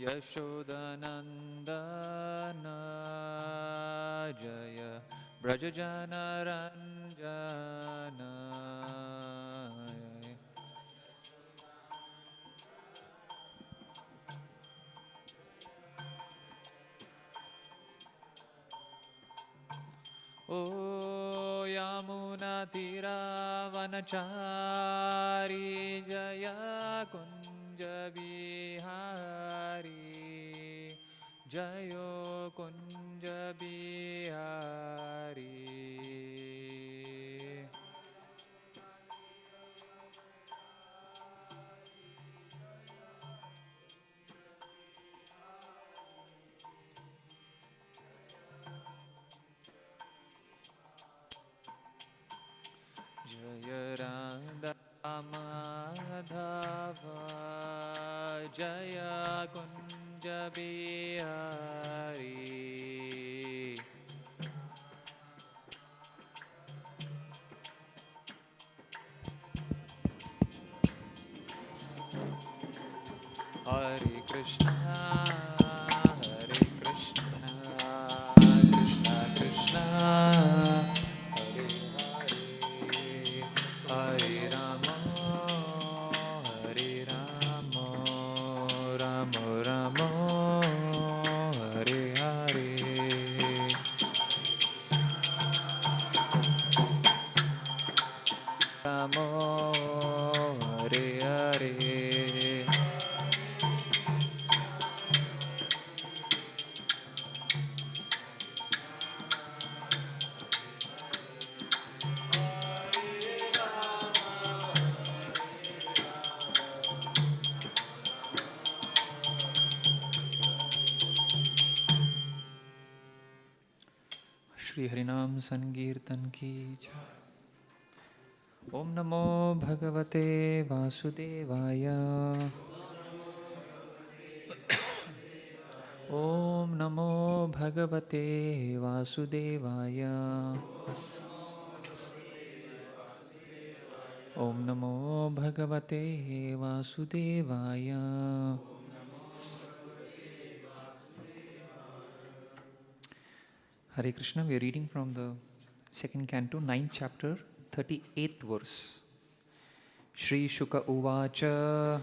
Yashodanandana Jaya Brajajanaranjana O Yamuna Tira Vanachari Jaya Kunja Bihari Jayo Kunja Bihari Jaya Radha Madhava Jaya Kunja Bihari Hare Krishna Hare Krishna Krishna Krishna Hare Hare Hare Rama Hare Rama Rama Rama Hare Hare Rama Hare Hare Shri Harinam Sankirtan ki jai. Om Namo Bhagavate Vasudevaya. Om Namo Bhagavate Vasudevaya. Om Namo Bhagavate Vasudevaya. Hare Krishna, we are reading from the second canto, 9th chapter, 38th verse. Shri Shuka Uvacha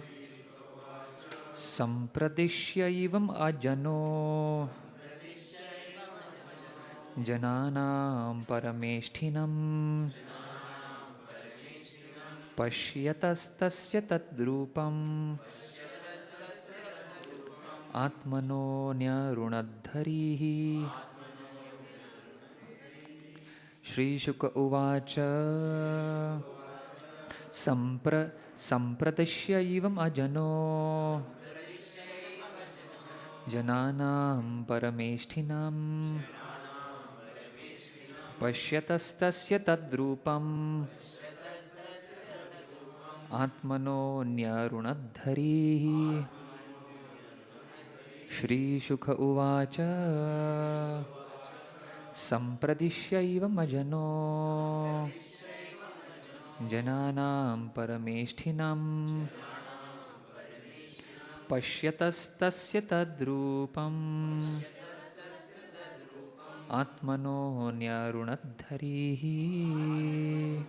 Sampradishyaivam ajano Jananam Parameshtinam Pashyatastasya Tadrupam Atmano Nyarunadharihi. Shri Shuka Uvacha Sampradishyaivam ajano Jananam Parameshtinam Pashyatastasya Tadrupam Atmano Nyarunadharihi. Shri Shuka Uvacha Sampradishyaivam ajano Jananam Parameshtinam Pashyatastasya Tadrupam Atmano Nyarunadharihi.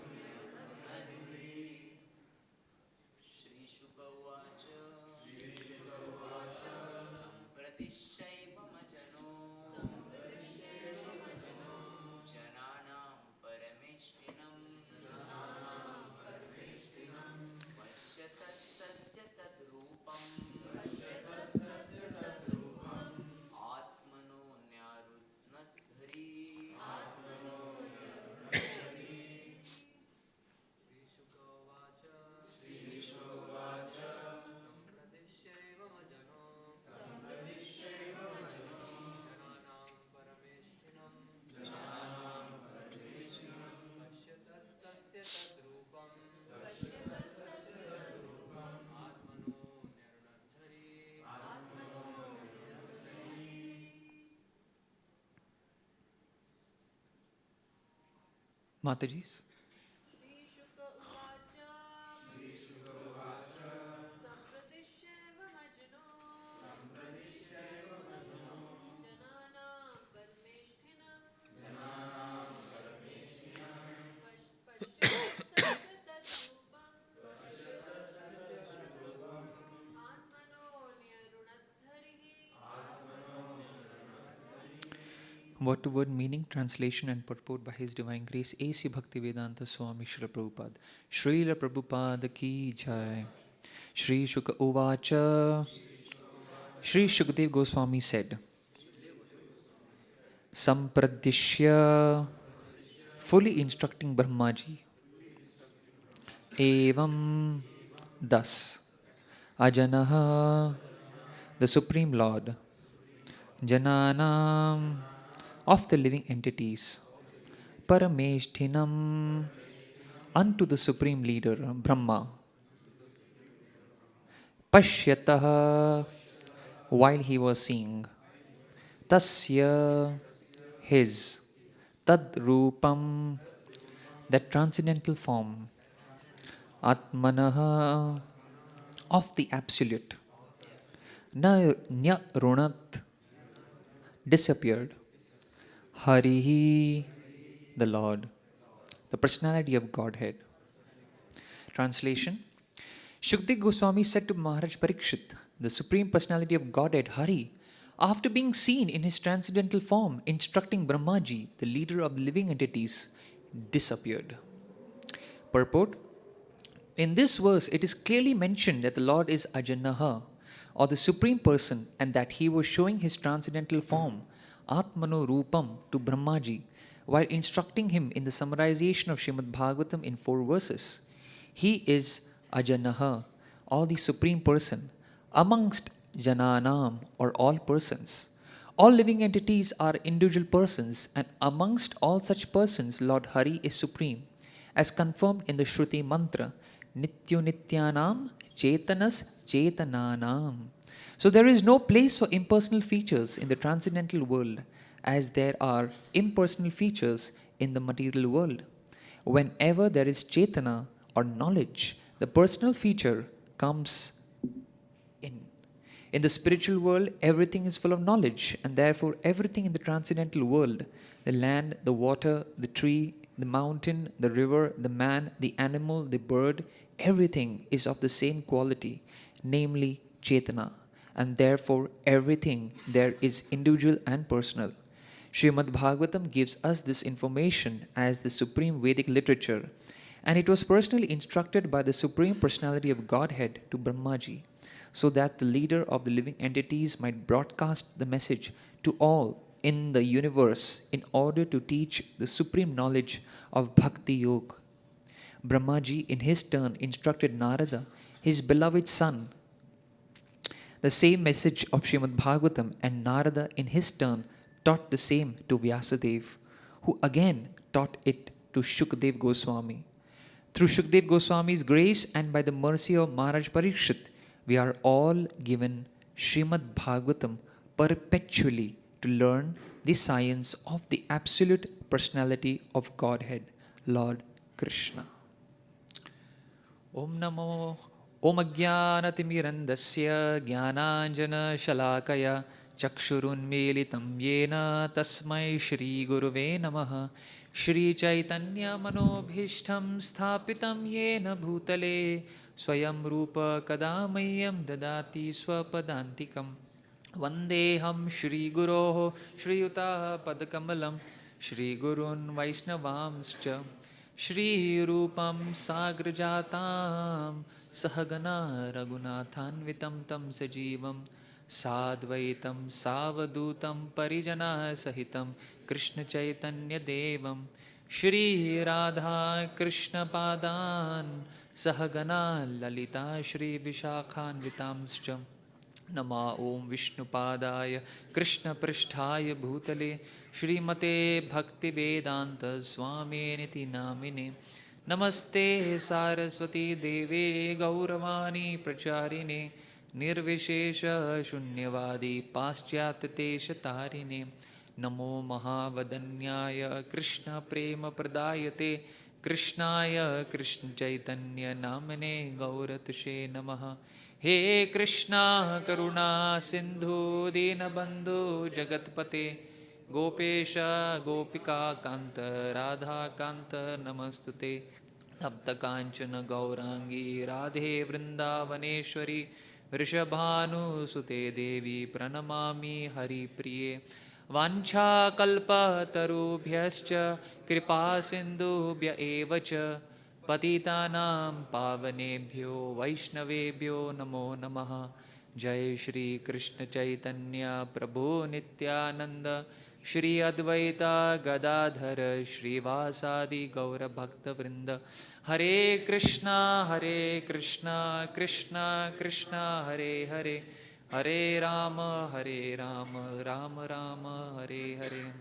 Mataji's. Word to word meaning, translation and purport by His Divine Grace A.C. Bhaktivedanta Swami Srila Prabhupada. Srila Prabhupada ki jai. Shri Shuka Uvacha. Shri Shukdev Goswami said, Sampradishya, fully instructing Brahmaji, Evam, thus, Ajanaha, the Supreme Lord, Jananam, of the living entities, Parameshthinam, unto the Supreme Leader, Brahma, Pashyataha, while he was seeing, Tasya, his, Tad Rupam, that transcendental form, Atmanaha, of the Absolute, Nya Runat, disappeared, Harihi, the Lord, the personality of Godhead. Translation: Shukdev Goswami said to Maharaj Parikshit, the Supreme Personality of Godhead, Hari, after being seen in his transcendental form, instructing Brahmaji, the leader of the living entities, disappeared. Purport: in this verse, it is clearly mentioned that the Lord is Ajanaha, or the Supreme Person, and that he was showing his transcendental form, Atmano Rupam, to Brahmaji, while instructing him in the summarization of Srimad Bhagavatam in 4 verses. He is Ajanaha, or the Supreme Person, amongst Jananam, or all persons. All living entities are individual persons, and amongst all such persons, Lord Hari is supreme, as confirmed in the Shruti mantra, Nityo Nityanam Chetanas Chetananam. So there is no place for impersonal features in the transcendental world, as there are impersonal features in the material world. Whenever there is Chetana or knowledge, the personal feature comes in. In the spiritual world, everything is full of knowledge, and therefore everything in the transcendental world, the land, the water, the tree, the mountain, the river, the man, the animal, the bird, everything is of the same quality, namely Chetana, and therefore everything there is individual and personal. Srimad Bhagavatam gives us this information as the supreme Vedic literature, and it was personally instructed by the Supreme Personality of Godhead to Brahmaji, so that the leader of the living entities might broadcast the message to all in the universe in order to teach the supreme knowledge of Bhakti Yoga. Brahmaji in his turn instructed Narada, his beloved son, the same message of Srimad Bhagavatam, and Narada in his turn taught the same to Vyasadeva, who again taught it to Shukdev Goswami. Through Shukdev Goswami's grace and by the mercy of Maharaj Parikshit, we are all given Srimad Bhagavatam perpetually to learn the science of the absolute personality of Godhead, Lord Krishna. Om Namo Om Ajnanatimirandasya Jnananjana Shalakaya Chakshurunmilitam Yena Tasmai Shri Guruve Namaha Shri Chaitanya Manobhishtam Sthapitam Yena Bhutale Swayam Rupa Kadamayyam Dadati Swapadantikam Vandeham Shri Guroho Shri Yuta Padakamalam Shri Gurun Vaishnavamscha Shri Rupam Sagrajatam Sahagana Raghunathanvitam Tam Sajivam Sadvaitam Savadutam Parijana Sahitam Krishna Chaitanya Devam Shri Radha Krishna Padan Sahagana Lalita Shri Vishakhanvitamscha Nama Om Vishnu Padaya Krishna Prishthaya Bhutale Shrimate Bhakti Vedanta Swami Niti Namine Namaste Saraswati Deve Gauravani Pracharine Nirvishesha Shunyavadi Paschatitesha Tarine Namo Mahavadanyaya Krishna Prema Pradayate Krishnaya Krishna Chaitanya Namane Gauratushe Namaha He Krishna Karuna Sindhu Dinabandhu Jagatpate Gopesha Gopika Kanta Radha Kanta Namastute Tapta Kanchana Gaurangi Radhe Vrindavaneshwari Vrishabhanu Sute Devi Pranamami Hari Priye Vanchakalpatarubhyascha kripa sindhubhya eva cha patitanam pavanebhyo vaishnavebhyo namo namaha. Jai Shri Krishna Chaitanya Prabhu Nityananda Shri Advaita Gadadhara Shri Vasadi Gaura Bhakta Vrinda. Hare Krishna Krishna Krishna Hare Hare, Hare Rama Rama Rama Hare Hare.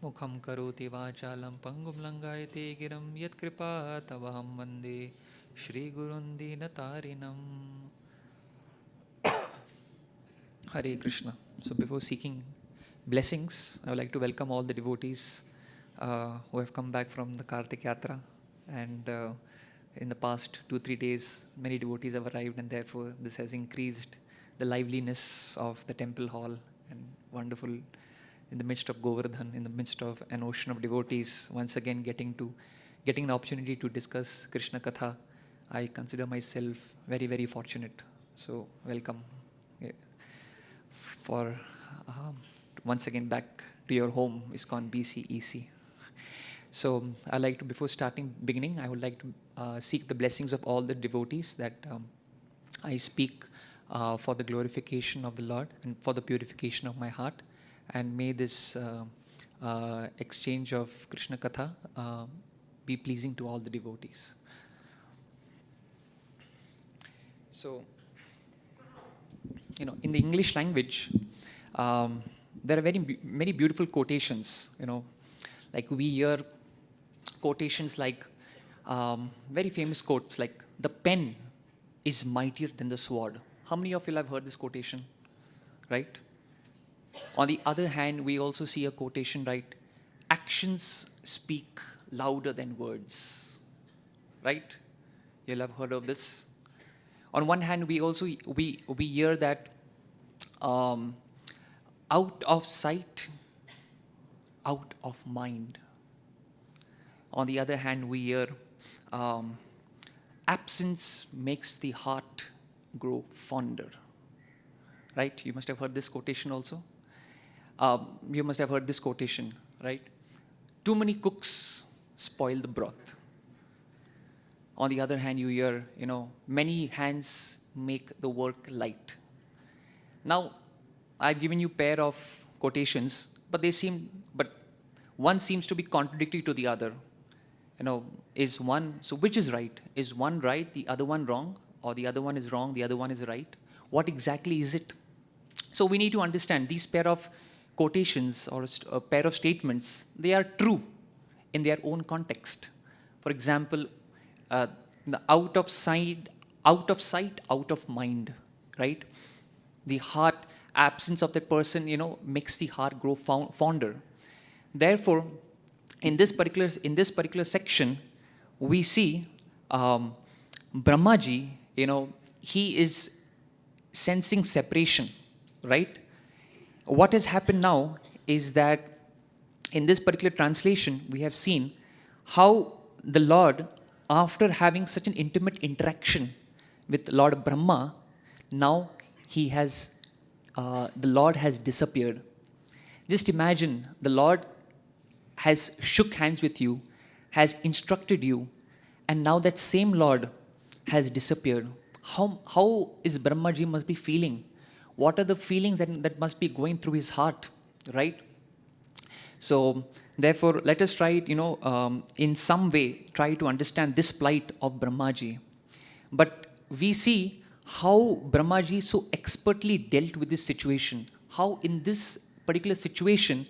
Mukham karoti vachalam pangum langayate giram yat kripa tavaham vande Shri Gurun Dinatarinam. Hare Krishna. So before seeking blessings, I would like to welcome all the devotees who have come back from the Kartik Yatra. And in the past 2-3 days, many devotees have arrived, and therefore this has increased the liveliness of the temple hall, and wonderful in the midst of Govardhan, in the midst of an ocean of devotees, once again getting an opportunity to discuss Krishna Katha. I consider myself very, very fortunate. So welcome. For once again back to your home, ISKCON BCEC. So I like to, before beginning, I would like to seek the blessings of all the devotees that I speak for the glorification of the Lord and for the purification of my heart. And may this exchange of Krishna Katha be pleasing to all the devotees. So, in the English language, there are many beautiful quotations. Like we hear quotations like very famous quotes like "the pen is mightier than the sword." How many of you have heard this quotation? Right? On the other hand, we also see a quotation, right? "Actions speak louder than words." Right? You'll have heard of this. On one hand, we hear that out of sight, out of mind. On the other hand, we hear absence makes the heart grow fonder. Right? You must have heard this quotation also. You must have heard this quotation, right? "Too many cooks spoil the broth." On the other hand, you hear, "Many hands make the work light." Now, I've given you a pair of quotations, but one seems to be contradictory to the other. So which is right? Is one right, the other one wrong? Or the other one is wrong, the other one is right? What exactly is it? So we need to understand these pair of quotations or a pair of statements, they are true in their own context. For example, the out of sight, out of mind, right? The heart, absence of that person, makes the heart grow fonder. Therefore, in this particular section, we see Brahmaji, he is sensing separation, right? What has happened now is that in this particular translation, we have seen how the Lord, after having such an intimate interaction with Lord Brahma, now the Lord has disappeared. Just imagine, the Lord has shook hands with you, has instructed you, and now that same Lord has disappeared. How is Brahmaji must be feeling? What are the feelings that must be going through his heart, right? So, therefore, let us try, in some way, try to understand this plight of Brahmaji. But we see how Brahmaji so expertly dealt with this situation. How in this particular situation,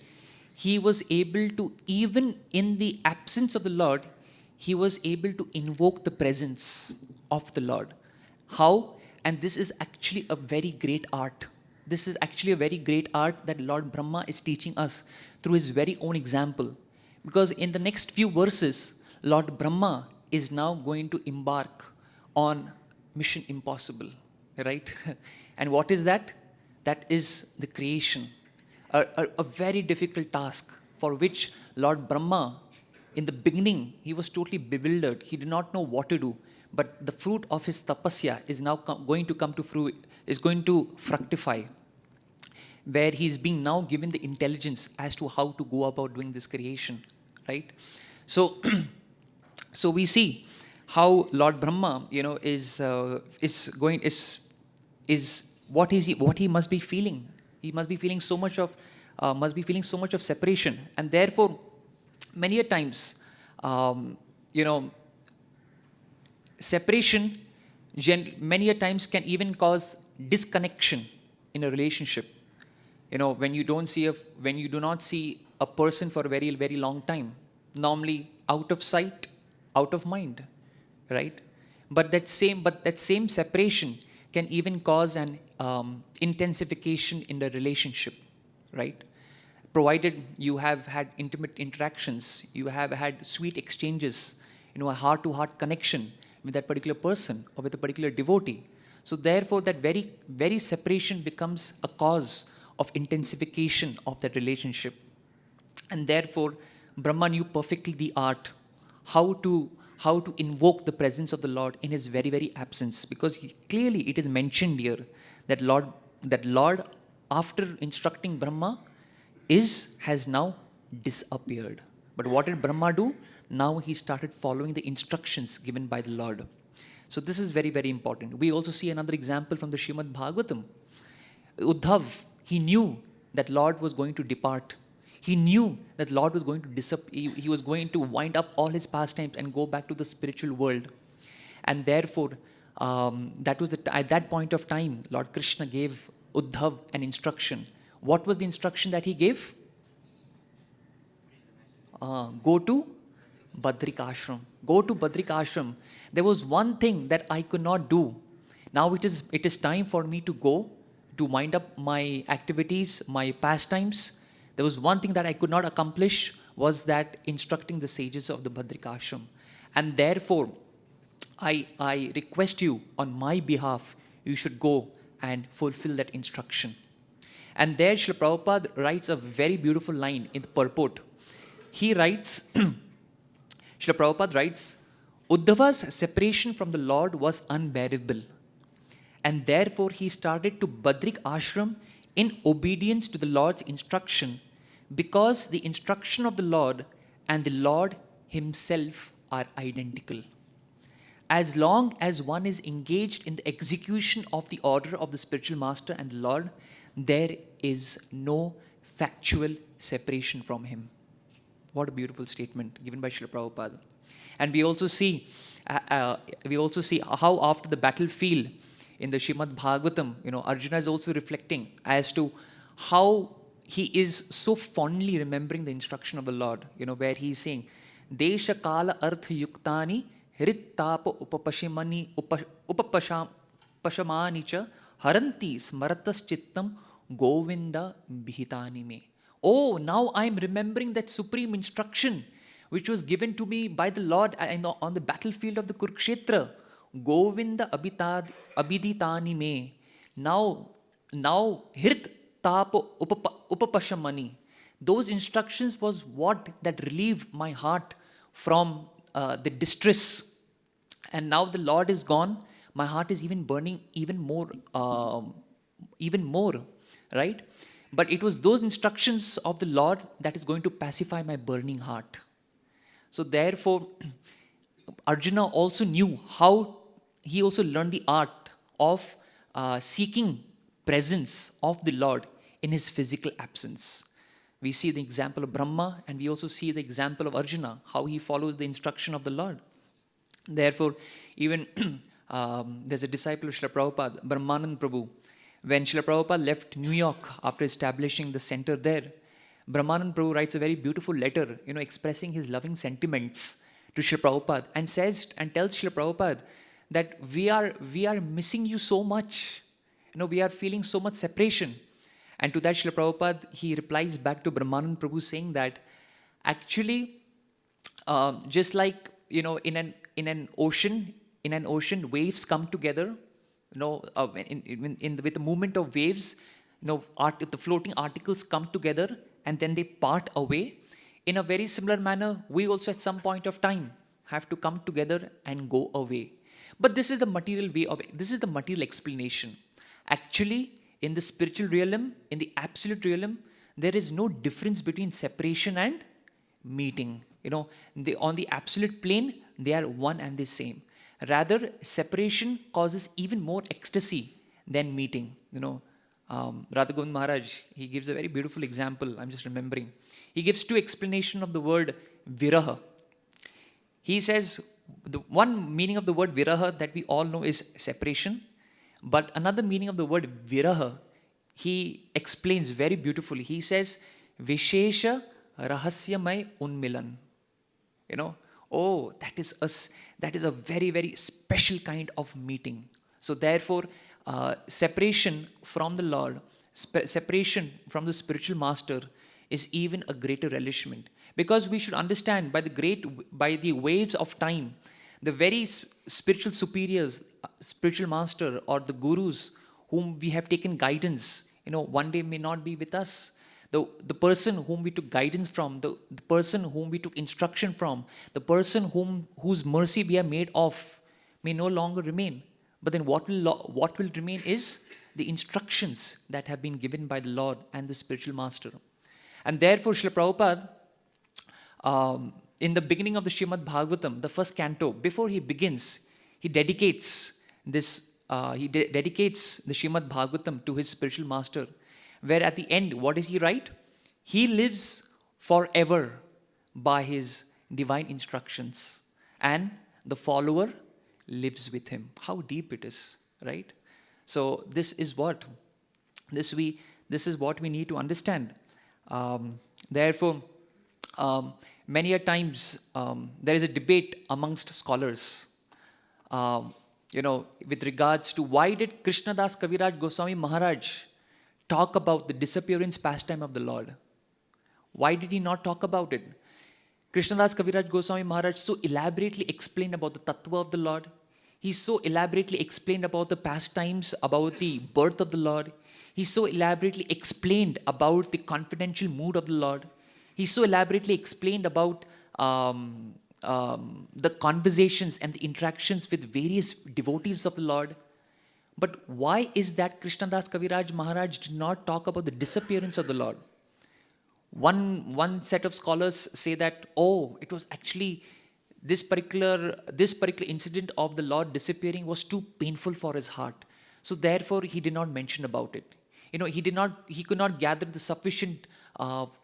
he was able to, even in the absence of the Lord, he was able to invoke the presence of the Lord. How? And this is actually a very great art. This is actually a very great art that Lord Brahma is teaching us through his very own example. Because in the next few verses, Lord Brahma is now going to embark on mission impossible, right? And what is that? That is the creation. A very difficult task for which Lord Brahma, in the beginning, he was totally bewildered. He did not know what to do. But the fruit of his tapasya is now going to come to fruit, is going to fructify. where he's being now given the intelligence as to how to go about doing this creation, right? So, so we see how Lord Brahma, is what he must be feeling. He must be feeling so much of separation, and therefore, many a times, you know, separation many a times can even cause disconnection in a relationship. When you do not see a person for a very, very long time, normally out of sight, out of mind, right? But that same separation can even cause an intensification in the relationship, right? Provided you have had intimate interactions, you have had sweet exchanges, a heart-to-heart connection with that particular person or with a particular devotee. So therefore, that very, very separation becomes a cause of intensification of that relationship. And therefore, Brahma knew perfectly the art, how to invoke the presence of the Lord in his very, very absence. Because clearly it is mentioned here that Lord, after instructing Brahma, has now disappeared. But what did Brahma do? Now he started following the instructions given by the Lord. So this is very, very important. We also see another example from the Srimad Bhagavatam. Uddhav, he knew that Lord was going to depart. He knew that Lord was going to disappear. He was going to wind up all his pastimes and go back to the spiritual world. And therefore, at that point of time, Lord Krishna gave Uddhav an instruction. What was the instruction that he gave? Go to Badrik Ashram. Go to Badrik Ashram. There was one thing that I could not do. Now it is time for me to go to wind up my activities, my pastimes. There was one thing that I could not accomplish, was that instructing the sages of the Badrik Ashram. And therefore, I request you on my behalf, you should go and fulfill that instruction. And there Srila Prabhupada writes a very beautiful line in the purport. He writes, Srila Prabhupada writes, Uddhava's separation from the Lord was unbearable. And therefore he started to Badrik Ashram in obedience to the Lord's instruction, because the instruction of the Lord and the Lord himself are identical. As long as one is engaged in the execution of the order of the spiritual master and the Lord, there is no factual separation from him. What a beautiful statement given by Srila Prabhupada. And we also see how after the battlefield in the Srimad Bhagavatam, Arjuna is also reflecting as to how he is so fondly remembering the instruction of the Lord, where he is saying, Desha Kala Artha Yuktani Hrit Tapa Upapashamani Cha Haranti Smaratas Chittam Govinda Bhitani Me. Oh, now I am remembering that supreme instruction which was given to me by the Lord on the battlefield of the Kurukshetra. Govinda Abhiditani Me. Now Hirt Tapa Upapashamani. Those instructions was what that relieved my heart from the distress. And now the Lord is gone, my heart is even burning even more, right? But it was those instructions of the Lord that is going to pacify my burning heart. So therefore, Arjuna also knew how, he also learned the art of seeking presence of the Lord in his physical absence. We see the example of Brahma, and we also see the example of Arjuna, how he follows the instruction of the Lord. Therefore, even there's a disciple of Srila Prabhupada, Brahmanand Prabhu. When Srila Prabhupada left New York after establishing the center there, Brahmanand Prabhu writes a very beautiful letter, expressing his loving sentiments to Srila Prabhupada, and tells Srila Prabhupada that we are missing you so much. We are feeling so much separation. And to that, Srila Prabhupada, he replies back to Brahmanand Prabhu saying that actually, just like, in an ocean, waves come together, with the movement of waves, the floating articles come together and then they part away. In a very similar manner, we also at some point of time have to come together and go away. But this is the material way of it. This is the material explanation. Actually, in the spiritual realm, in the absolute realm, there is no difference between separation and meeting. On the absolute plane, they are one and the same. Rather, separation causes even more ecstasy than meeting. Radha Govind Maharaj, he gives a very beautiful example. I'm just remembering. He gives two explanations of the word viraha. He says the one meaning of the word viraha that we all know is separation, but another meaning of the word viraha, he explains very beautifully. He says Vishesha Rahasyamay Unmilan. That is a very, very special kind of meeting. So therefore, separation from the Lord, separation from the spiritual master is even a greater relishment. Because we should understand by the waves of time, the very spiritual superiors, spiritual master or the gurus whom we have taken guidance, one day may not be with us. The person whom we took guidance from, the person whom we took instruction from, the person whose mercy we are made of may no longer remain. But then what will remain is the instructions that have been given by the Lord and the spiritual master. And therefore, Srila Prabhupada, in the beginning of the Srimad Bhagavatam, the first canto, before he begins, he dedicates this. He dedicates the Srimad Bhagavatam to his spiritual master, where at the end, what does he write? He lives forever by his divine instructions, and the follower lives with him. How deep it is, right? So this is what we need to understand. Therefore, many a times there is a debate amongst scholars, with regards to why did Krishnadas Kaviraj Goswami Maharaj talk about the disappearance pastime of the Lord? Why did he not talk about it? Krishnadas Kaviraj Goswami Maharaj so elaborately explained about the tattva of the Lord. He so elaborately explained about the pastimes, about the birth of the Lord. He so elaborately explained about the confidential mood of the Lord. He so elaborately explained about the conversations and the interactions with various devotees of the Lord. But why is that Krishnadas Kaviraj Maharaj did not talk about the disappearance of the Lord? One set of scholars say that, it was actually this particular incident of the Lord disappearing was too painful for his heart. So therefore, he did not mention about it. He could not gather the sufficient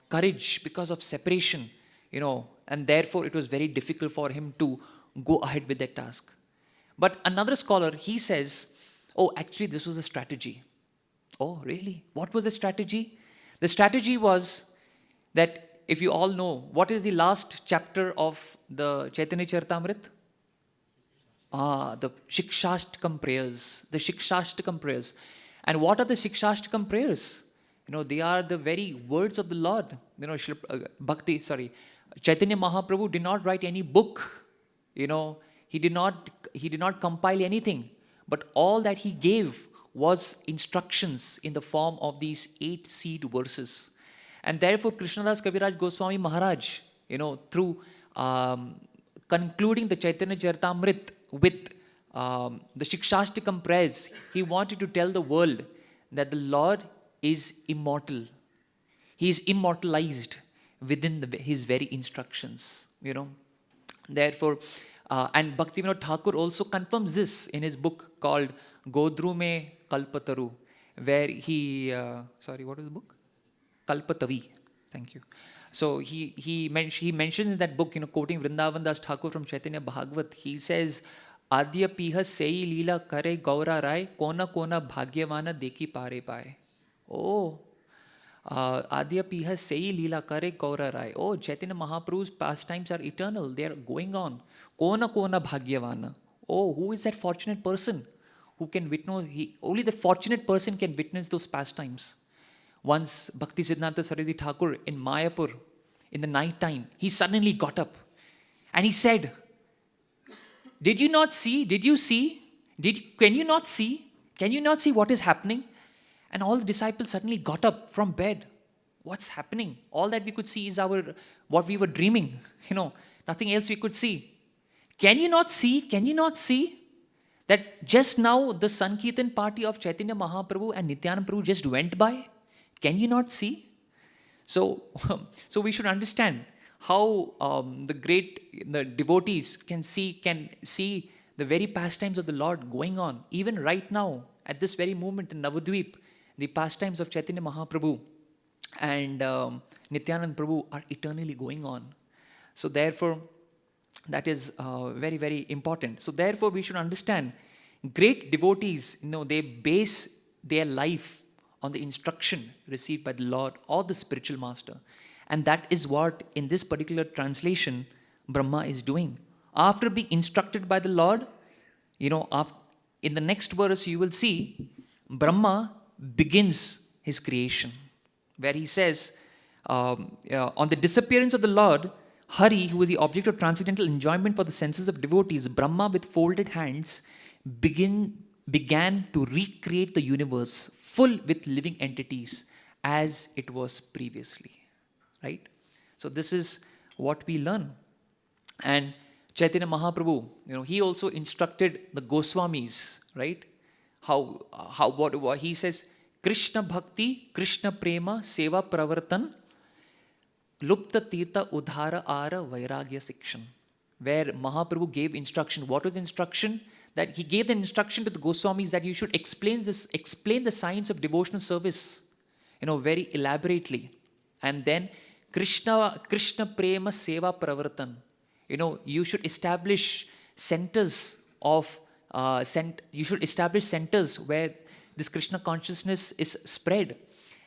courage because of separation, and therefore it was very difficult for him to go ahead with that task. But another scholar, he says, actually this was a strategy. Oh, really? What was the strategy? The strategy was that, if you all know, what is the last chapter of the Chaitanya Charitamrita? The Shikshashtakam prayers. The Shikshashtakam prayers. And what are the Shikshashtakam prayers? They are the very words of the Lord. Chaitanya Mahaprabhu did not write any book. He did not compile anything. But all that he gave was instructions in the form of these 8 seed verses. And therefore, Krishnadas Kaviraj Goswami Maharaj, through concluding the Chaitanya Charitamrita with the Shikshashtakam prayers, he wanted to tell the world that the Lord is immortal. He is immortalized within his very instructions. Therefore, and Bhaktivinoda Thakur also confirms this in his book called Godrume Kalpataru, where he, what is the book? Kalpatavi. Thank you. So he mentions in that book, quoting Vrindavan Das Thakur from Chaitanya Bhagavat, he says, Adya piha sei lila kare gaura rai, kona kona bhagyavana deki pare pae. Adya piha sei lila kare gaura rai. Chaitanya Mahaprabhu's pastimes are eternal. They are going on. Kona kona bhagyavana. Who is that fortunate person who can witness? Only the fortunate person can witness those pastimes. Once Bhakti Siddhanta Saraswati Thakur in Mayapur, in the night time, he suddenly got up and he said, Did you not see? Did you see? Can you not see? Can you not see what is happening? And all the disciples suddenly got up from bed. What's happening? All that we could see is what we were dreaming. Nothing else we could see. Can you not see? Can you not see? that just now the Sankirtan party of Chaitanya Mahaprabhu and Nityananda Prabhu just went by? Can you not see? So, so we should understand how the devotees can see the very pastimes of the Lord going on, even right now, at this very moment in Navadvip. The pastimes of Chaitanya Mahaprabhu and Nityananda Prabhu are eternally going on. So therefore, that is very, very important. So therefore, we should understand great devotees, they base their life on the instruction received by the Lord or the spiritual master. And that is what, in this particular translation, Brahma is doing. After being instructed by the Lord, in the next verse you will see Brahma begins his creation, where he says, on the disappearance of the Lord, Hari, who is the object of transcendental enjoyment for the senses of devotees, Brahma with folded hands began to recreate the universe full with living entities as it was previously. Right? So this is what we learn. And Chaitanya Mahaprabhu, he also instructed the Goswamis, right? What he says, Krishna Bhakti, Krishna Prema, Seva Pravartan, Lupta Tirtha Udhara Ara Vairagya Sikshan, where Mahaprabhu gave instruction. What was the instruction? That he gave the instruction to the Goswamis that you should explain the science of devotional service, very elaborately. And then Krishna Prema Seva Pravartan. You should establish centers where this Krishna consciousness is spread.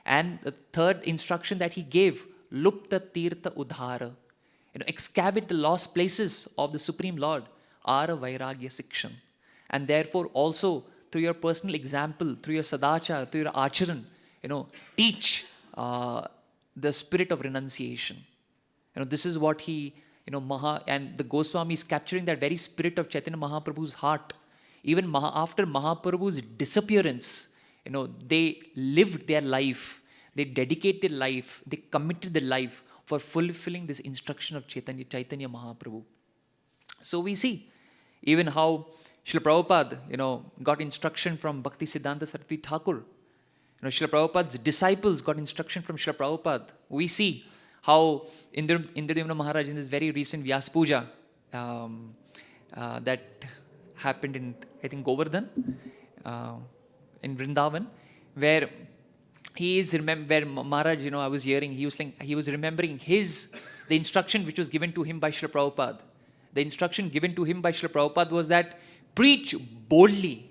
And the third instruction that he gave, Lupta Tirtha Udhara. Excavate the lost places of the Supreme Lord, Ara Vairagya Sikshan. And therefore also through your personal example, through your sadachar, through your acharan, teach the spirit of renunciation. This is what he, and the Goswami is capturing that very spirit of Chaitanya Mahaprabhu's heart. Even after Mahaprabhu's disappearance, they lived their life, they dedicated their life, they committed their life for fulfilling this instruction of Chaitanya Mahaprabhu. So we see even how Srila Prabhupada, got instruction from Bhakti Siddhanta Saraswati Thakur. Srila Prabhupada's disciples got instruction from Srila Prabhupada. We see how IND Maharaj in this very recent Vyas Puja that happened in, I think, Govardhan, in Vrindavan, where where Maharaj, I was hearing, he was remembering the instruction which was given to him by Srila Prabhupada. The instruction given to him by Srila Prabhupada was that preach boldly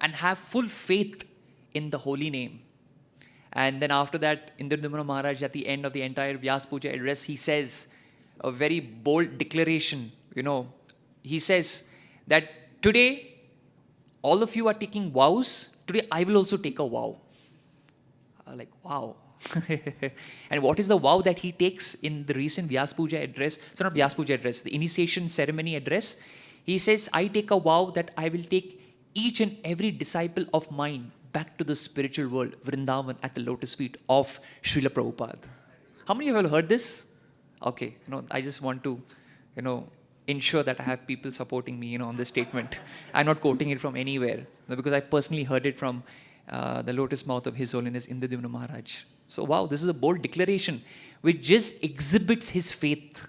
and have full faith in the holy name. And then after that, IND Maharaj, at the end of the entire Vyas Puja address, he says a very bold declaration. He says that today, all of you are taking vows. Today, I will also take a vow. Like, wow. And what is the vow that he takes in the recent Vyas Puja address? So not Vyas Puja address, the initiation ceremony address. He says, I take a vow that I will take each and every disciple of mine back to the spiritual world, Vrindavan, at the lotus feet of Srila Prabhupada. How many of you have heard this? Okay, I just want to, ensure that I have people supporting me, on this statement. I'm not quoting it from anywhere, because I personally heard it from the lotus mouth of His Holiness IND Maharaj. So wow, this is a bold declaration which just exhibits his faith,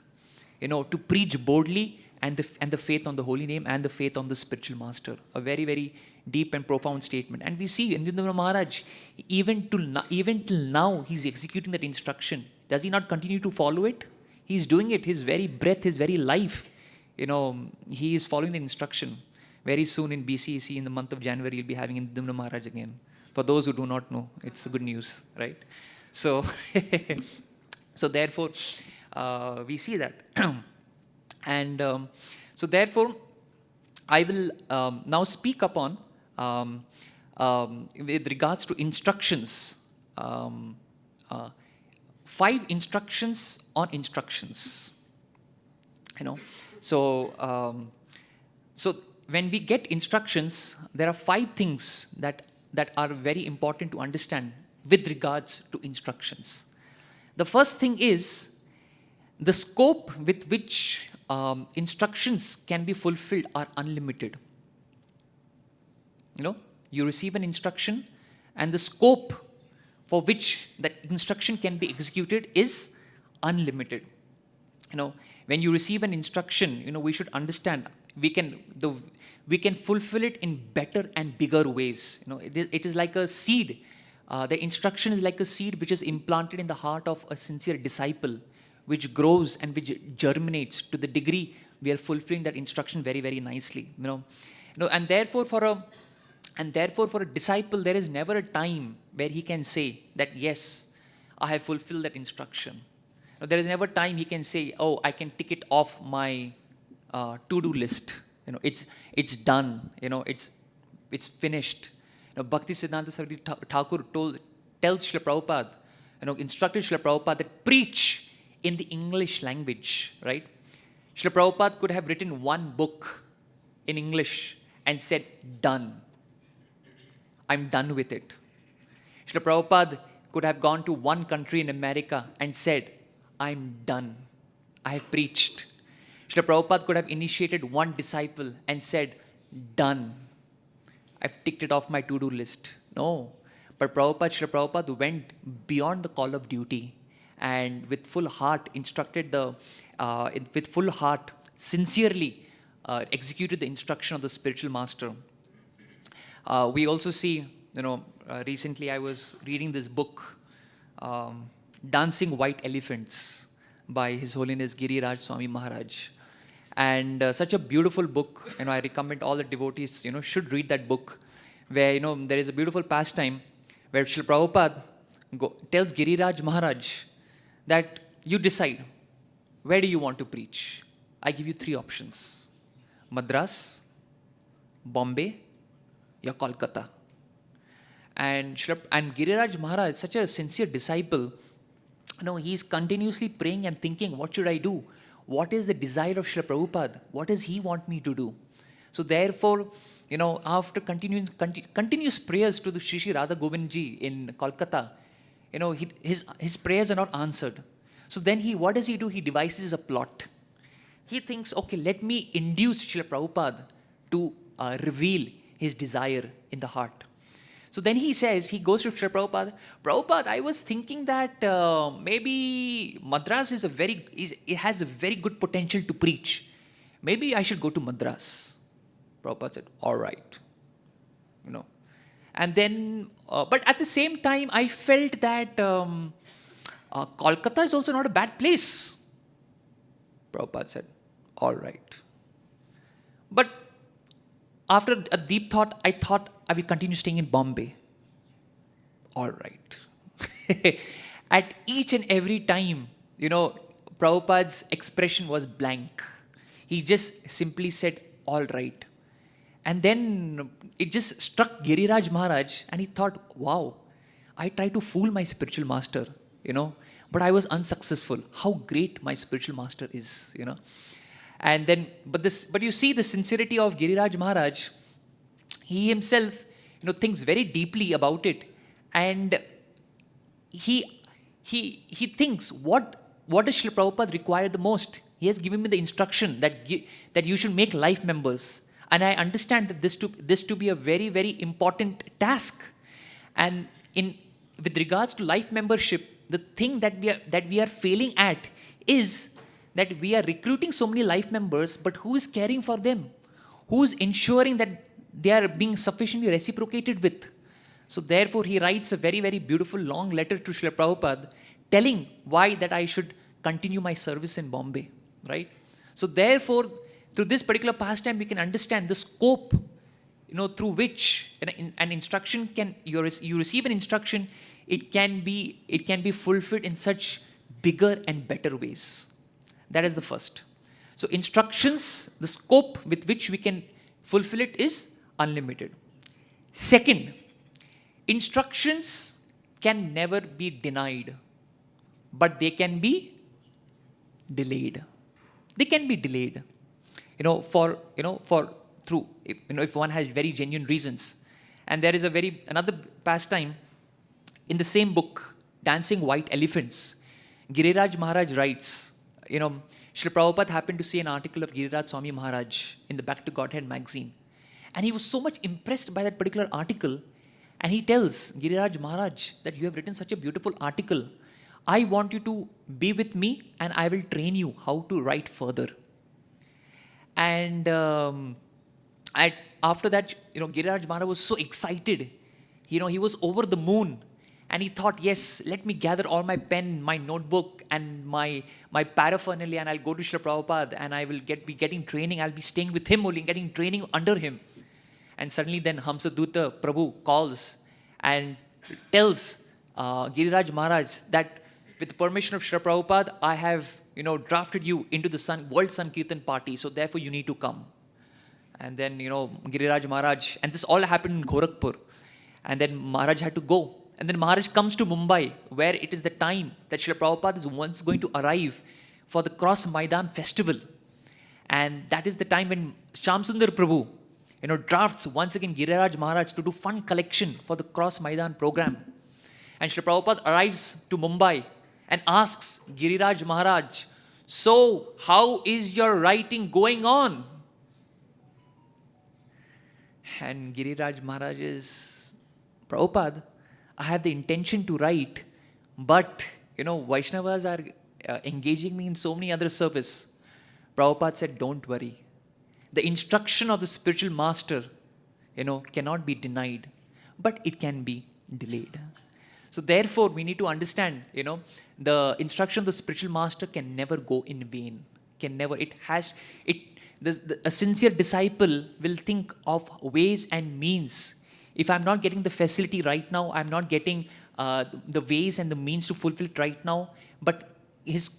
to preach boldly and the faith on the holy name and the faith on the spiritual master. A very, very deep and profound statement. And we see IND Maharaj, even till now, he's executing that instruction. Does he not continue to follow it? He's doing it. His very breath, his very life, he is following the instruction. Very soon in BCEC, in the month of January, he'll be having IND Maharaj again. For those who do not know, it's good news, right? So, so therefore, we see that. And so therefore, I will now speak upon, with regards to instructions, 5 instructions on instructions. So, so when we get instructions, there are 5 things that are very important to understand with regards to instructions. The first thing is the scope with which instructions can be fulfilled are unlimited. You receive an instruction, and the scope for which that instruction can be executed is unlimited. When you receive an instruction, we should understand we can fulfill it in better and bigger ways. It is like a seed. The instruction is like a seed which is implanted in the heart of a sincere disciple, which grows and which germinates to the degree we are fulfilling that instruction very, very nicely. And therefore for a disciple, there is never a time where he can say that, yes, I have fulfilled that instruction. There is never time he can say, oh, I can tick it off my to-do list. It's done. It's finished. Bhakti Siddhanta Saraswati Thakur tells Srila Prabhupada, instructed Srila Prabhupada that preach in the English language, right? Srila Prabhupada could have written one book in English and said, done. I'm done with it. Srila Prabhupada could have gone to one country in America and said, I'm done. I have preached. Srila Prabhupada could have initiated one disciple and said, done. I've ticked it off my to-do list. No. But Srila Prabhupada went beyond the call of duty and with full heart instructed with full heart, sincerely executed the instruction of the spiritual master. We also see, recently I was reading this book, Dancing White Elephants by His Holiness Giriraj Swami Maharaj. And such a beautiful book, I recommend all the devotees, should read that book, where, there is a beautiful pastime where Srila Prabhupada tells Giriraj Maharaj that you decide, where do you want to preach? I give you 3 options: Madras, Bombay, or Kolkata. And Giriraj Maharaj, such a sincere disciple, he's continuously praying and thinking, what should I do? What is the desire of Srila Prabhupada? What does he want me to do? So therefore, after continuous prayers to the Shri Shri Radha Govind Ji in Kolkata, his prayers are not answered. So then what does he do? He devises a plot. He thinks, okay, let me induce Srila Prabhupada to reveal his desire in the heart. So then he goes to Srila Prabhupada, Prabhupada, I was thinking that maybe Madras it has a very good potential to preach. Maybe I should go to Madras. Prabhupada said, all right. And then, but at the same time, I felt that Kolkata is also not a bad place. Prabhupada said, all right. But after a deep thought, I thought I will continue staying in Bombay. All right. At each and every time, Prabhupada's expression was blank. He just simply said, all right. And then it just struck Giriraj Maharaj and he thought, wow, I tried to fool my spiritual master, but I was unsuccessful. How great my spiritual master is, And then, but you see the sincerity of Giriraj Maharaj. He himself, thinks very deeply about it, and he thinks, what does Srila Prabhupada require the most? He has given me the instruction that you should make life members, and I understand that this to be a very, very important task. And with regards to life membership, the thing that we are failing at is that we are recruiting so many life members, but who is caring for them? Who is ensuring that they are being sufficiently reciprocated with? So therefore, he writes a very, very beautiful long letter to Srila Prabhupada telling why that I should continue my service in Bombay, right? So therefore, through this particular pastime, we can understand the scope, through which an instruction you receive an instruction, it can be fulfilled in such bigger and better ways. That is the first. So instructions, the scope with which we can fulfill it is unlimited. Second, instructions can never be denied, but they can be delayed. They can be delayed. If one has very genuine reasons. And there is another pastime in the same book, Dancing White Elephants. Giriraj Maharaj writes, Srila Prabhupada happened to see an article of Giriraj Swami Maharaj in the Back to Godhead magazine. And he was so much impressed by that particular article. And he tells Giriraj Maharaj that you have written such a beautiful article. I want you to be with me and I will train you how to write further. And after that, Giriraj Maharaj was so excited. He was over the moon. And he thought, yes, let me gather all my pen, my notebook, and my paraphernalia, and I'll go to Srila Prabhupada, and I will be getting training. I'll be staying with him only, getting training under him. And suddenly then Hamsaduta Prabhu calls and tells Giriraj Maharaj that with the permission of Srila Prabhupada, I have drafted you into the World Sankirtan party, so therefore you need to come. And then, Giriraj Maharaj, and this all happened in Gorakhpur. And then Maharaj had to go. And then Maharaj comes to Mumbai, where it is the time that Srila Prabhupada is once going to arrive for the Cross Maidan festival. And that is the time when Shamsundar Prabhu, drafts once again Giriraj Maharaj to do fund collection for the Cross Maidan program. And Srila Prabhupada arrives to Mumbai and asks Giriraj Maharaj, so how is your writing going on? And Giriraj Maharaj is, Prabhupada, I have the intention to write, but, Vaishnavas are engaging me in so many other service. Prabhupada said, don't worry. The instruction of the spiritual master, cannot be denied, but it can be delayed. So therefore, we need to understand, the instruction of the spiritual master can never go in vain. A sincere disciple will think of ways and means. If I'm not getting the facility right now, I'm not getting the ways and the means to fulfill it right now, but he has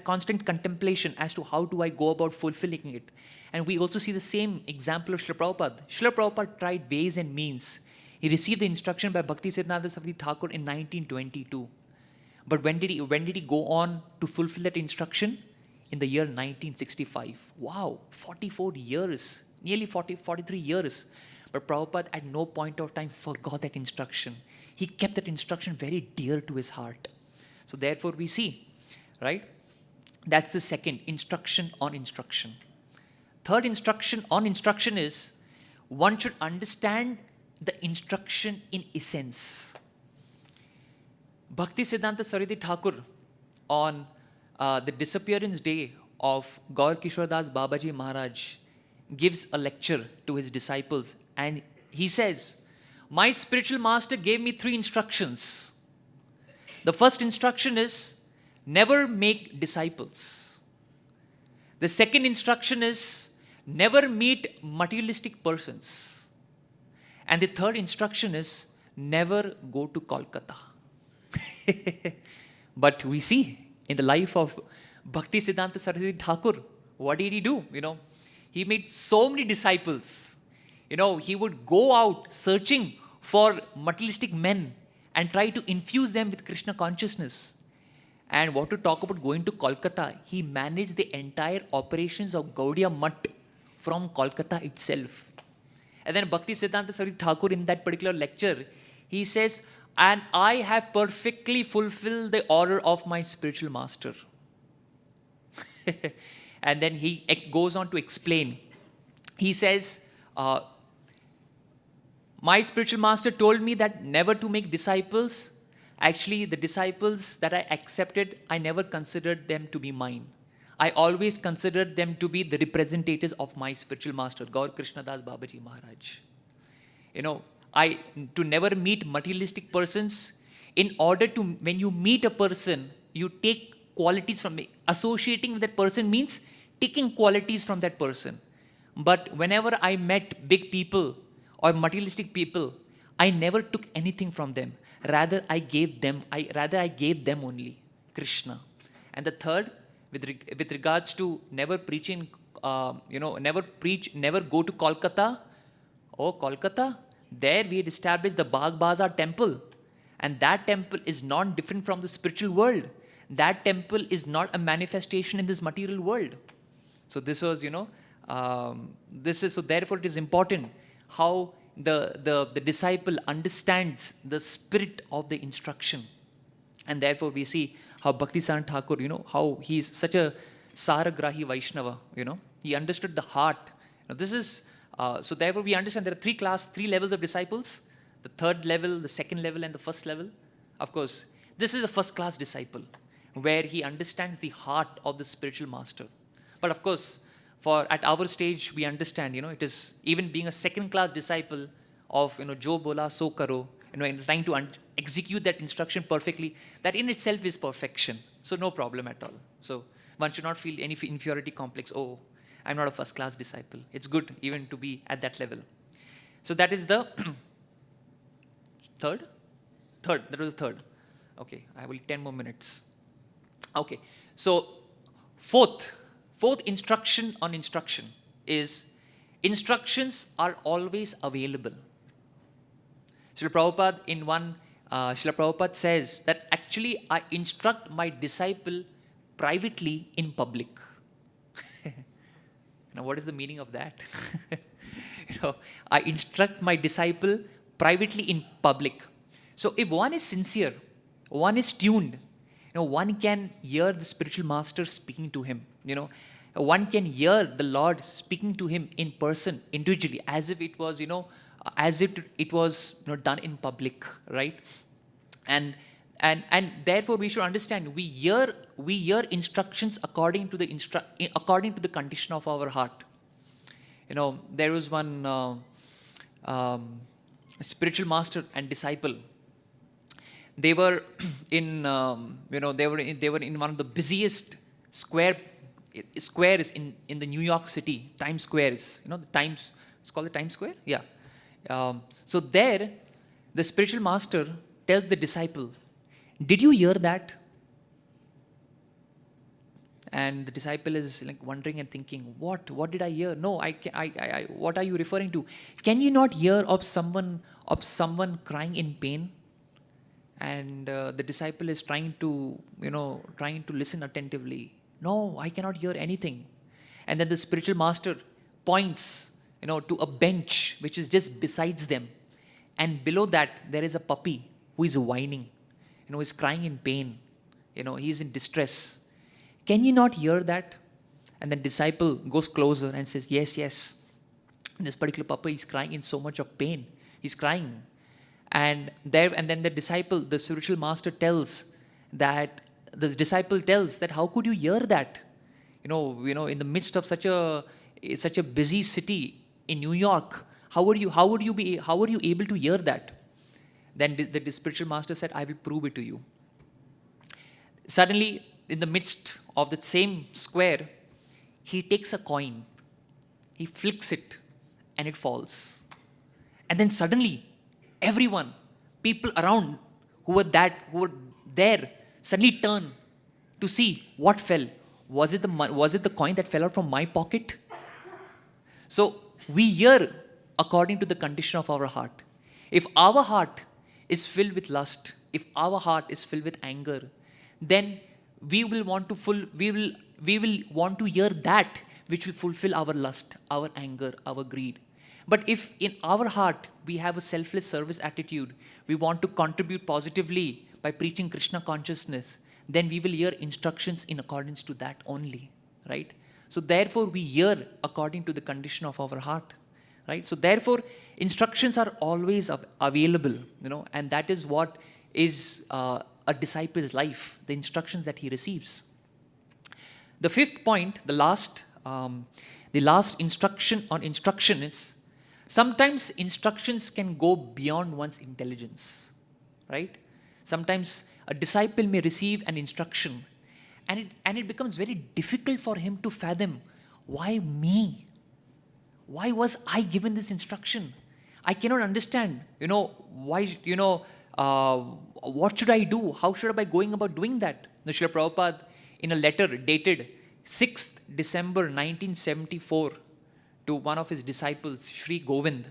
constant contemplation as to how do I go about fulfilling it. And we also see the same example of Srila Prabhupada. Srila Prabhupada tried ways and means. He received the instruction by Bhakti Siddhanta Saraswati Thakur in 1922. But when did he go on to fulfill that instruction? In the year 1965. Wow, 44 years. Nearly 43 years. But Prabhupada at no point of time forgot that instruction. He kept that instruction very dear to his heart. So therefore we see, right? That's the second, instruction on instruction. Third instruction on instruction is, one should understand the instruction in essence. Bhakti Siddhanta Saraswati Thakur on the disappearance day of Gaur Kishore Das Babaji Maharaj gives a lecture to his disciples, and he says, my spiritual master gave me 3 instructions. The first instruction is, never make disciples. The second instruction is, never meet materialistic persons. And the third instruction is, never go to Kolkata. But we see in the life of Bhakti Siddhanta Saraswati Thakur, what did he do? He made so many disciples. He would go out searching for materialistic men and try to infuse them with Krishna consciousness. And what to talk about going to Kolkata? He managed the entire operations of Gaudiya Mutt from Kolkata itself. And then Bhakti Siddhanta Saraswati Thakur, in that particular lecture, he says, and I have perfectly fulfilled the order of my spiritual master. And then he goes on to explain. He says, my spiritual master told me that never to make disciples. Actually, the disciples that I accepted, I never considered them to be mine. I always considered them to be the representatives of my spiritual master, Gaur Krishna Das Babaji Maharaj. To never meet materialistic persons. In order to, when you meet a person, you take qualities from me. Associating with that person means taking qualities from that person. But whenever I met big people or materialistic people, I never took anything from them. Rather, I gave them only Krishna. And the third, with regards to never preaching, never go to Kolkata. Oh, Kolkata, there we had established the Bagh Bazaar temple. And that temple is not different from the spiritual world. That temple is not a manifestation in this material world. So this was, so therefore it is important how the disciple understands the spirit of the instruction. And therefore we see how Bhakti Siddhanta Thakur, how he is such a Saragrahi Vaishnava, he understood the heart, Now this is, so therefore we understand there are three levels of disciples: the third level, the second level, and the first level. Of course, this is a first class disciple where he understands the heart of the spiritual master. But of course, at our stage, we understand, it is even being a second class disciple of, Jo bola so karo, and trying to execute that instruction perfectly, that in itself is perfection. So no problem at all. So one should not feel any inferiority complex. Oh, I'm not a first class disciple. It's good even to be at that level. So that is the third. That was the third. Okay, I will 10 more minutes. Okay, so fourth instruction on instruction is instructions are always available. Srila Prabhupada says that actually I instruct my disciple privately in public. Now, what is the meaning of that? I instruct my disciple privately in public. So if one is sincere, one is tuned, one can hear the spiritual master speaking to him. One can hear the Lord speaking to him in person, individually, as if it was, done in public, right? And therefore we should understand we hear instructions according to the condition of our heart. There was one spiritual master and disciple. They were in they were in one of the busiest squares in the New York City. Times Square is, the Times, it's called the Times Square? Yeah. So there, the spiritual master tells the disciple, did you hear that? And the disciple is like wondering and thinking, what did I hear? No, what are you referring to? Can you not hear of someone crying in pain? And the disciple is trying to listen attentively. No, I cannot hear anything. And then the spiritual master points, to a bench which is just besides them. And below that, there is a puppy who is whining, is crying in pain. He is in distress. Can you not hear that? And the disciple goes closer and says, yes. This particular puppy is crying in so much of pain. He's crying. And then the spiritual master tells that, how could you hear that? In the midst of such a busy city in New York, how are you able to hear that? Then the spiritual master said, I will prove it to you. Suddenly, in the midst of the same square, he takes a coin, he flicks it, and it falls. And then suddenly, everyone, people around who were there, suddenly turn to see what fell. Was it the coin that fell out from my pocket? So we hear according to the condition of our heart. If our heart is filled with lust, if our heart is filled with anger, then we will want to hear that which will fulfill our lust, our anger, our greed. But if in our heart we have a selfless service attitude, we want to contribute positively by preaching Krishna consciousness, then we will hear instructions in accordance to that only, right? So therefore we hear according to the condition of our heart, right? So therefore instructions are always available, and that is what is a disciple's life, the instructions that he receives. The fifth point, the last instruction on instruction is, sometimes instructions can go beyond one's intelligence, right? Sometimes a disciple may receive an instruction and it becomes very difficult for him to fathom, why me? Why was I given this instruction? I cannot understand, why, what should I do? How should I be going about doing that? Now, Srila Prabhupada, in a letter dated 6th December 1974 to one of his disciples, Sri Govind,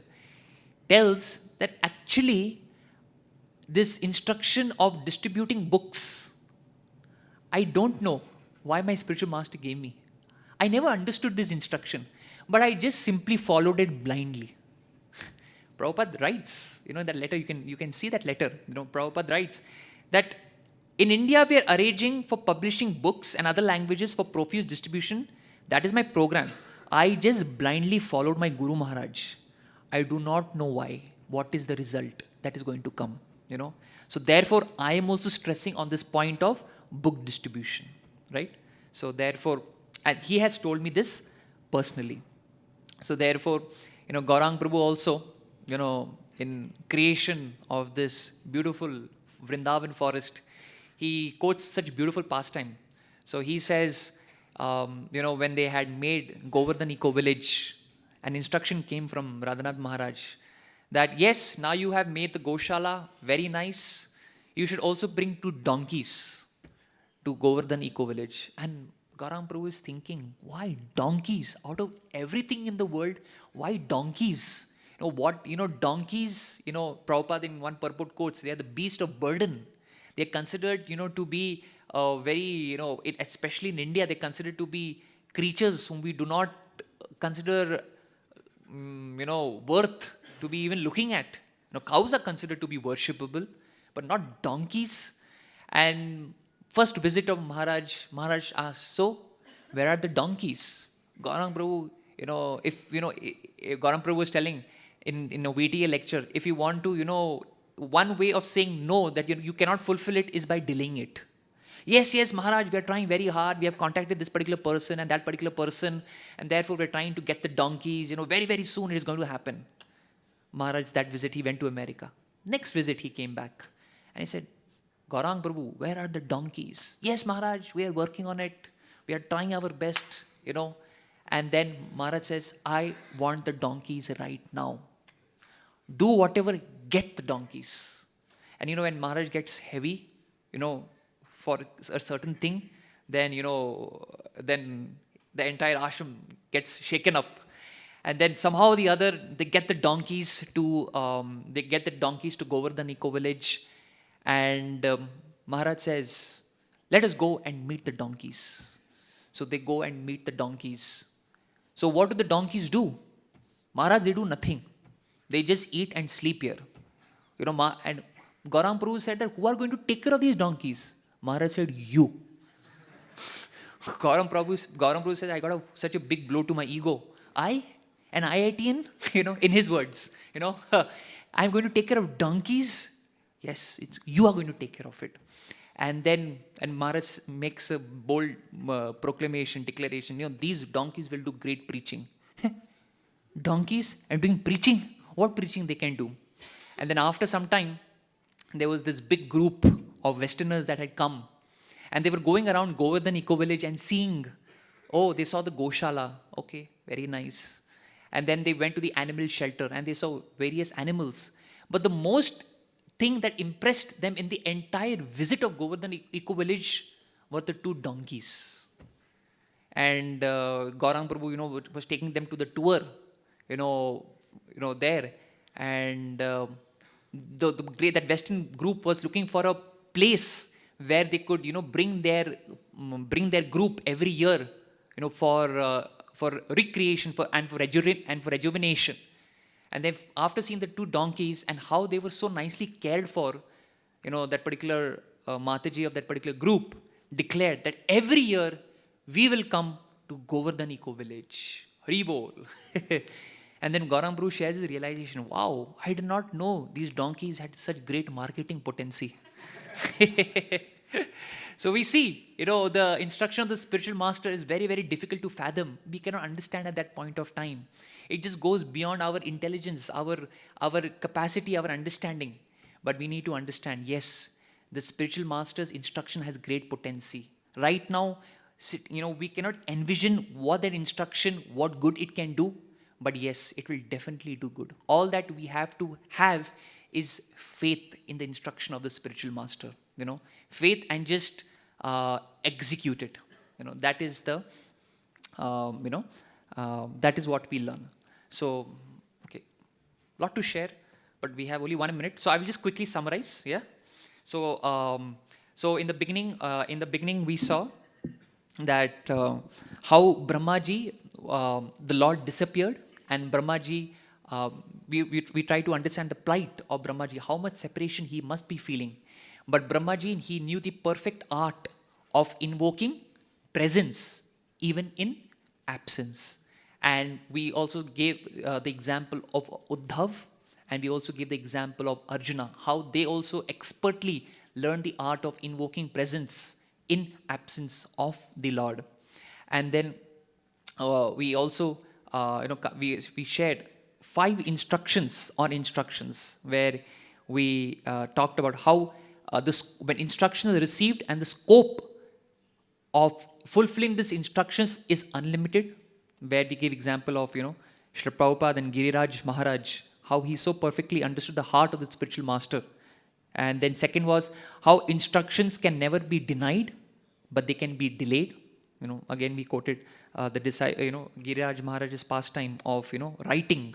tells that actually this instruction of distributing books, I don't know why my spiritual master gave me. I never understood this instruction, but I just simply followed it blindly. Prabhupada writes, in that letter, you can see that letter. Prabhupada writes that in India we are arranging for publishing books and other languages for profuse distribution. That is my program. I just blindly followed my Guru Maharaj. I do not know why. What is the result that is going to come? So therefore, I am also stressing on this point of book distribution, right? So therefore, and he has told me this personally. So therefore, Gaurang Prabhu also, in creation of this beautiful Vrindavan forest, he quotes such beautiful pastime. So he says, when they had made Govardhan Eco Village, an instruction came from Radhanath Maharaj that yes, now you have made the Goshala very nice. You should also bring 2 donkeys to Govardhan Eco Village. And Gaurang Prabhu is thinking, why donkeys? Out of everything in the world, why donkeys? Donkeys, Prabhupada in one purport quotes, they are the beast of burden. They are considered, to be very, especially in India, they are considered to be creatures whom we do not consider, worth to be even looking at. Cows are considered to be worshipable, but not donkeys. And first visit of Maharaj asked, so where are the donkeys? Gaurang Prabhu, if Gaurang Prabhu was telling in a VTA lecture, if you want to, one way of saying no, that you cannot fulfill it is by delaying it. Yes, Maharaj, we are trying very hard. We have contacted this particular person and that particular person, and therefore we are trying to get the donkeys. Very, very soon it is going to happen. Maharaj, that visit, he went to America. Next visit, he came back and he said, Gaurang Prabhu, where are the donkeys? Yes, Maharaj, we are working on it. We are trying our best, And then Maharaj says, I want the donkeys right now. Do whatever, get the donkeys. And when Maharaj gets heavy, for a certain thing, then, then the entire ashram gets shaken up. And then somehow or the other, they get the donkeys to Govardhan Eco Village. And Maharaj says, let us go and meet the donkeys. So they go and meet the donkeys. So what do the donkeys do? Maharaj, they do nothing. They just eat and sleep here. And Gaurang Prabhu said that, who are going to take care of these donkeys? Maharaj said, you. Gaurang Prabhu says, I got such a big blow to my ego. I, an IITian, in his words, I'm going to take care of donkeys. Yes, you are going to take care of it. And Maharaj makes a bold proclamation, declaration, these donkeys will do great preaching. Donkeys and doing preaching? What preaching they can do? And then after some time, there was this big group of Westerners that had come. And they were going around Govardhan Eco Village and seeing, they saw the Goshala. Okay, very nice. And then they went to the animal shelter and they saw various animals. But the most thing that impressed them in the entire visit of Govardhan Eco Village were the 2 donkeys. And Gaurang Prabhu, was taking them to the tour, there. And that Western group was looking for a place where they could, bring their group every year, for recreation and for rejuvenation. And then after seeing the 2 donkeys and how they were so nicely cared for, that particular Mataji of that particular group declared that every year we will come to Govardhan Eco Village. Hari Bol. And then Gaurang Prabhu shares his realization, wow, I did not know these donkeys had such great marketing potency. So we see, the instruction of the spiritual master is very, very difficult to fathom. We cannot understand at that point of time. It just goes beyond our intelligence, our capacity, our understanding. But we need to understand, yes, the spiritual master's instruction has great potency. Right now, we cannot envision what that instruction, what good it can do. But yes, it will definitely do good. All that we have to have is faith in the instruction of the spiritual master. Faith and just execute it. That is the, that is what we learn. So, okay, lot to share, but we have only 1 minute. So I will just quickly summarize. Yeah. So, so in the beginning, we saw that how Brahmaji, the Lord disappeared, and Brahmaji, we try to understand the plight of Brahmaji, how much separation he must be feeling. But Brahmaji, he knew the perfect art of invoking presence even in absence. And we also gave the example of Uddhav, and we also gave the example of Arjuna, how they also expertly learned the art of invoking presence in absence of the Lord. And then we also, we shared 5 instructions on instructions, where we talked about how when instructions are received and the scope of fulfilling these instructions is unlimited, where we give example of, Srila Prabhupada and Giriraj Maharaj, how he so perfectly understood the heart of the spiritual master. And then second was how instructions can never be denied, but they can be delayed. Again we quoted Giriraj Maharaj's pastime of, writing.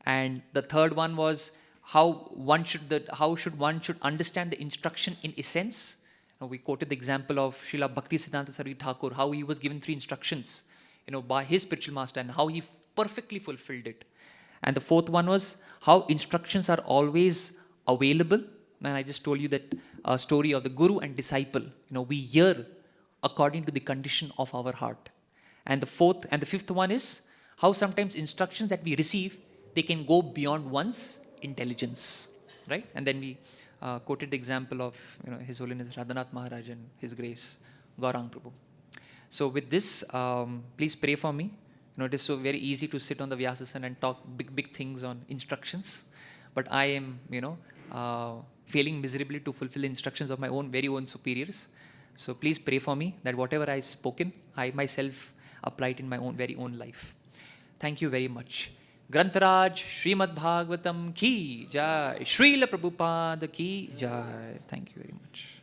And the third one was how one should understand the instruction in essence. We quoted the example of Srila Bhakti Siddhanta Saraswati Thakur, how he was given 3 instructions, by his spiritual master, and how he perfectly fulfilled it. And the fourth one was how instructions are always available. And I just told you that story of the guru and disciple. We hear according to the condition of our heart. And the fourth and the fifth one is how sometimes instructions that we receive, they can go beyond one's intelligence, right? And then we quoted the example of, His Holiness Radhanath Maharaj and His Grace Gaurang Prabhu. So with this, please pray for me. It is so very easy to sit on the Vyasasana and talk big things on instructions, but I am, failing miserably to fulfill the instructions of my very own superiors. So please pray for me that whatever I spoken, I myself apply it in my very own life. Thank you very much. Grantaraj Srimad Bhagavatam ki jai, Srila Prabhupada ki jai. Thank you very much.